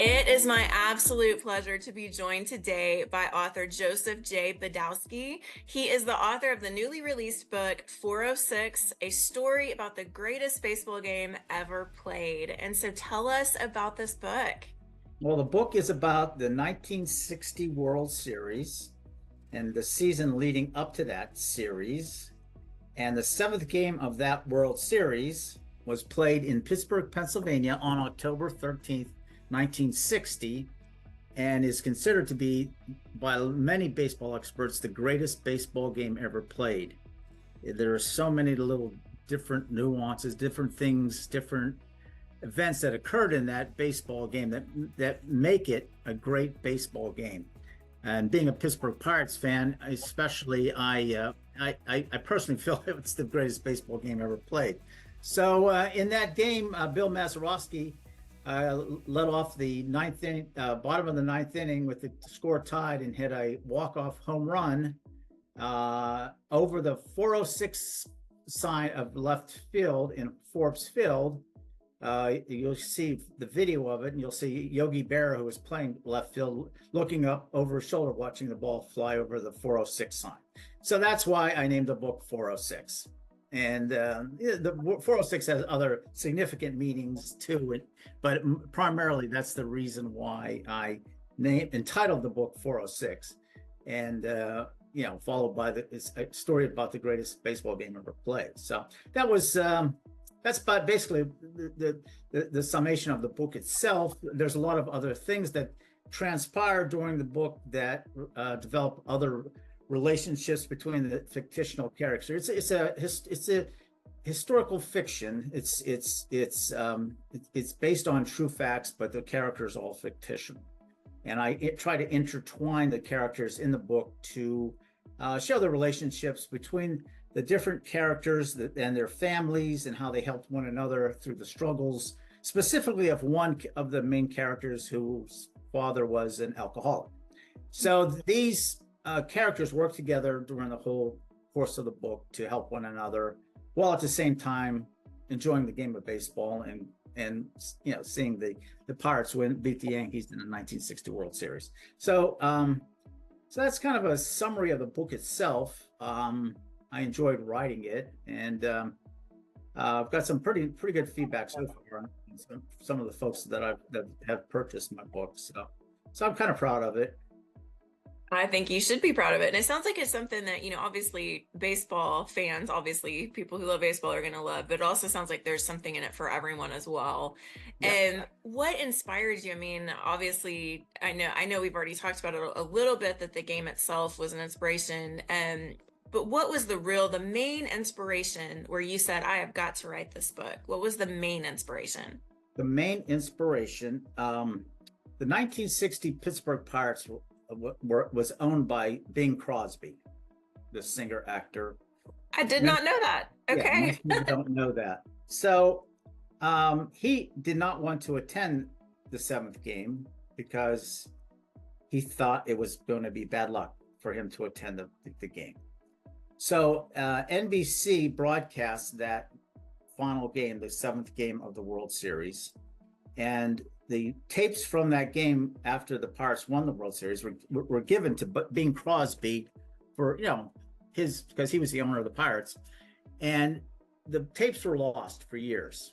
It is my absolute pleasure to be joined today by author Joseph J. Badowski. He is the author of the newly released book 406, a story about the greatest baseball game ever played. And so tell us about this book. Well, the book is about the 1960 World Series and the season leading up to that series. And the seventh game of that World Series was played in Pittsburgh, Pennsylvania on October 13th, 1960, and is considered to be, by many baseball experts, the greatest baseball game ever played. There are so many little different nuances, different things, different events that occurred in that baseball game that make it a great baseball game. And being a Pittsburgh Pirates fan, especially, I personally feel it's the greatest baseball game ever played. So in that game, Bill Mazeroski led off the ninth inning, bottom of the ninth inning with the score tied, and hit a walk-off home run over the 406 sign of left field in Forbes Field. You'll see the video of it, and you'll see Yogi Berra, who was playing left field, looking up over his shoulder, watching the ball fly over the 406 sign. So that's why I named the book 406. And the 406 has other significant meanings too, but primarily that's the reason why I entitled the book 406, and followed by a story about the greatest baseball game ever played. So that was. That's basically the summation of the book itself. There's a lot of other things that transpire during the book that develop other relationships between the fictional characters. It's a historical fiction. It's based on true facts, but the characters are all fictional. And I try to intertwine the characters in the book to show the relationships between the different characters and their families, and how they helped one another through the struggles, specifically of one of the main characters whose father was an alcoholic. So these characters work together during the whole course of the book to help one another, while at the same time enjoying the game of baseball and seeing the Pirates beat the Yankees in the 1960 World Series. So that's kind of a summary of the book itself. I enjoyed writing it, and I've got some pretty good feedback so far on some of the folks that have purchased my book. So I'm kind of proud of it. I think you should be proud of it. And it sounds like it's something that, obviously baseball fans, obviously people who love baseball are going to love, but it also sounds like there's something in it for everyone as well. Yeah. And what inspires you? I mean, obviously, I know we've already talked about it a little bit, that the game itself was an inspiration. But what was the main inspiration where you said, I have got to write this book? What was the main inspiration? The main inspiration, the 1960 Pittsburgh Pirates was owned by Bing Crosby, the singer actor. I did not know that. Okay. Yeah, most people don't know that. So he did not want to attend the seventh game because he thought it was going to be bad luck for him to attend the game. So NBC broadcast that final game, the seventh game of the World Series, and the tapes from that game after the Pirates won the World Series were given to Bing Crosby for because he was the owner of the Pirates, and the tapes were lost for years.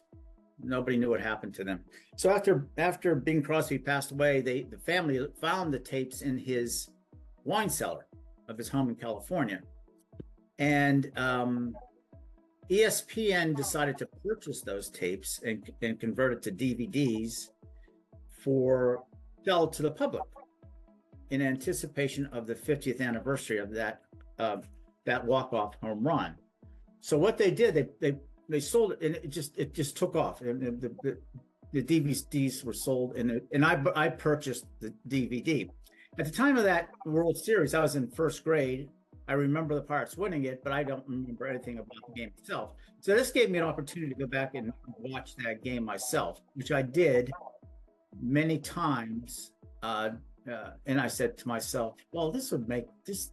Nobody knew what happened to them. So after Bing Crosby passed away, the family found the tapes in his wine cellar of his home in California. And ESPN decided to purchase those tapes and convert it to DVDs for sell to the public in anticipation of the 50th anniversary of that walk-off home run. So what they did, they sold it, and it just took off, and the DVDs were sold, and I purchased the DVD. At the time of that World Series, I was in first grade. I remember the Pirates winning it, but I don't remember anything about the game itself. So this gave me an opportunity to go back and watch that game myself, which I did many times. And I said to myself, well, this would make this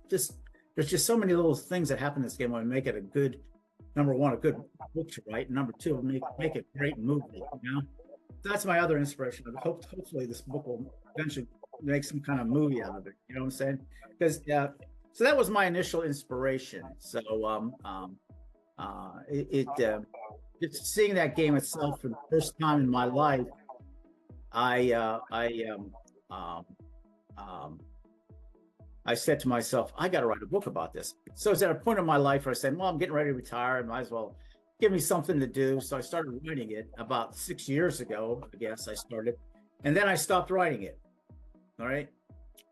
there's just so many little things that happen in this game that would make it a good, number one, a good book to write, and number two, make a great movie, that's my other inspiration. I hope hopefully this book will eventually make some kind of movie out of it. You know what I'm saying? Because so that was my initial inspiration. So it's seeing that game itself for the first time in my life. Um, um, I said to myself, I got to write a book about this. So it's at a point in my life where I said, well, I'm getting ready to retire. I might as well give me something to do. So I started writing it about 6 years ago, I guess I started. And then I stopped writing it. All right.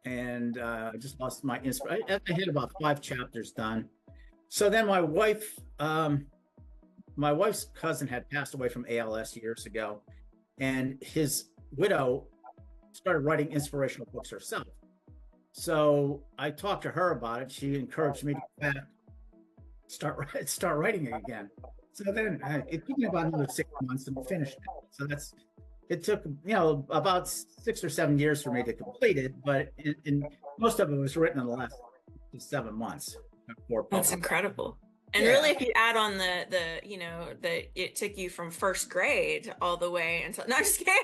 And I just lost my inspiration. I had about 5 chapters done. So then my wife's cousin had passed away from ALS years ago, and his widow started writing inspirational books herself. So I talked to her about it. She encouraged me to start writing it again. So then it took me about another 6 months to finish it. So it took about 6 or 7 years for me to complete it, but most of it was written in the last 7 months before That's published. incredible. And Yeah. really, if you add on that it took you from first grade all the way until no, I'm just kidding,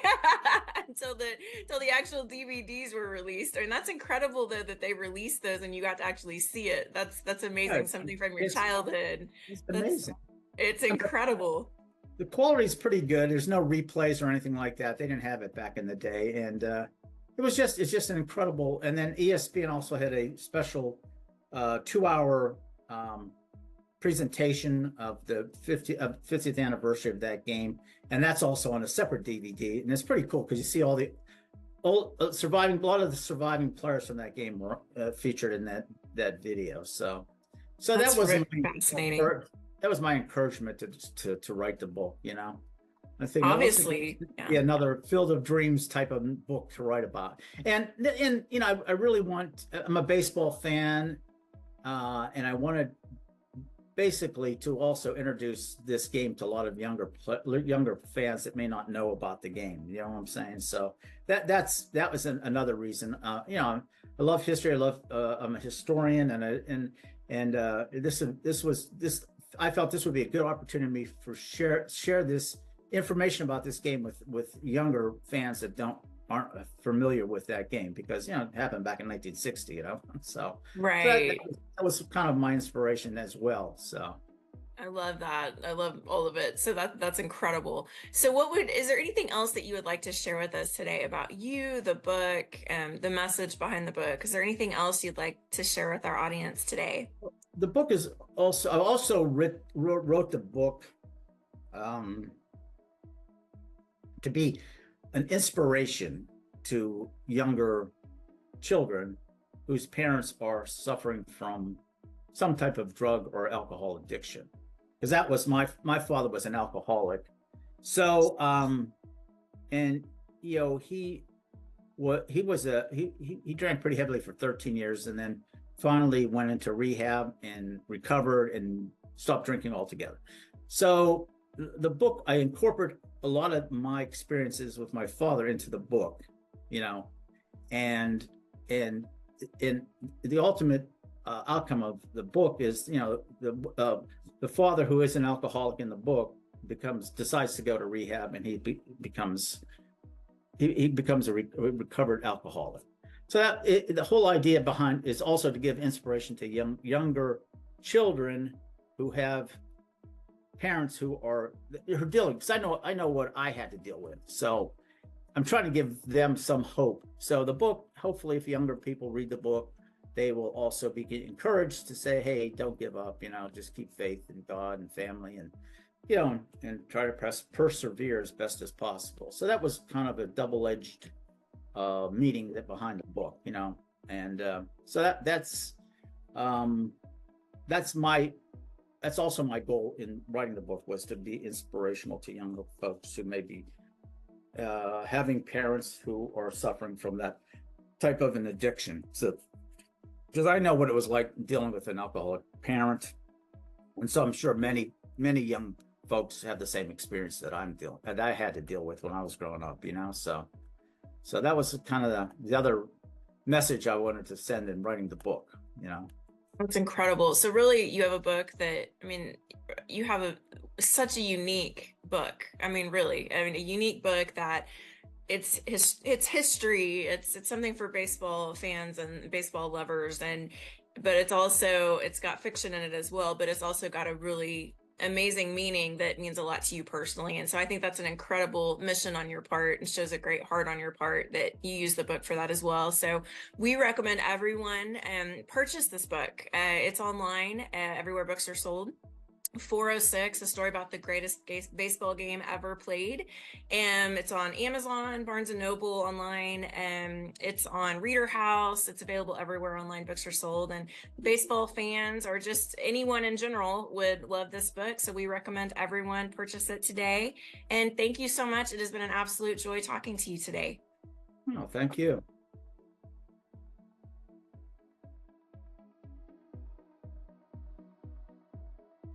until the actual DVDs were released. I mean, that's incredible though that they released those and you got to actually see it. That's amazing. Yeah, Something from your childhood. it's amazing. It's incredible. The quality is pretty good. There's no replays or anything like that. They didn't have it back in the day, and it's just an incredible. And then ESPN also had a special 2-hour presentation of the 50th anniversary of that game, and that's also on a separate DVD, and it's pretty cool because you see all the old a lot of the surviving players from that game were featured in that video. So That's that was fascinating. that was my encouragement to write the book. I think Obviously, be another Field of Dreams type of book to write about. And I really I'm a baseball fan, and I wanted basically to also introduce this game to a lot of younger fans that may not know about the game. You know what I'm saying? So that was another reason. I love history. I'm a historian, and I felt this would be a good opportunity for share this information about this game with younger fans that aren't familiar with that game, because it happened back in 1960. So right. so that was kind of my inspiration as well. So I love that. I love all of it. So that's incredible. So is there anything else that you would like to share with us today about you, the book, and the message behind the book? Is there anything else you'd like to share with our audience today? The book is also, I also wrote the book to be an inspiration to younger children whose parents are suffering from some type of drug or alcohol addiction, because that was my father was an alcoholic. So and he drank pretty heavily for 13 years, and then finally went into rehab and recovered and stopped drinking altogether. So the book, I incorporate a lot of my experiences with my father into the book, and the ultimate outcome of the book is, the father, who is an alcoholic in the book, decides to go to rehab, and he becomes a recovered alcoholic. So the whole idea behind is also to give inspiration to younger children who have parents who are dealing, because I know what I had to deal with. So I'm trying to give them some hope. So the book, hopefully, if younger people read the book, they will also be encouraged to say, hey, don't give up, just keep faith in God and family, and and try to persevere as best as possible. So that was kind of a double-edged meaning behind the book, and so that's also my goal in writing the book, was to be inspirational to younger folks who may be having parents who are suffering from that type of an addiction. So, because I know what it was like dealing with an alcoholic parent, and so I'm sure many young folks have the same experience that I had to deal with when I was growing up. So that was kind of the other message I wanted to send in writing the book. That's incredible. So really, you have a book that, you have such a unique book. I mean, really, I mean, a unique book that it's history. It's something for baseball fans and baseball lovers, and but it's got fiction in it as well, but it's also got a really amazing meaning that means a lot to you personally. And so I think that's an incredible mission on your part and shows a great heart on your part that you use the book for that as well. So we recommend everyone purchase this book. It's online everywhere books are sold. 406, a story about the greatest baseball game ever played. And it's on Amazon, Barnes and Noble online, and it's on Reader House. It's available everywhere online books are sold. And baseball fans or just anyone in general would love this book. So we recommend everyone purchase it today. And thank you so much. It has been an absolute joy talking to you today. Oh, thank you.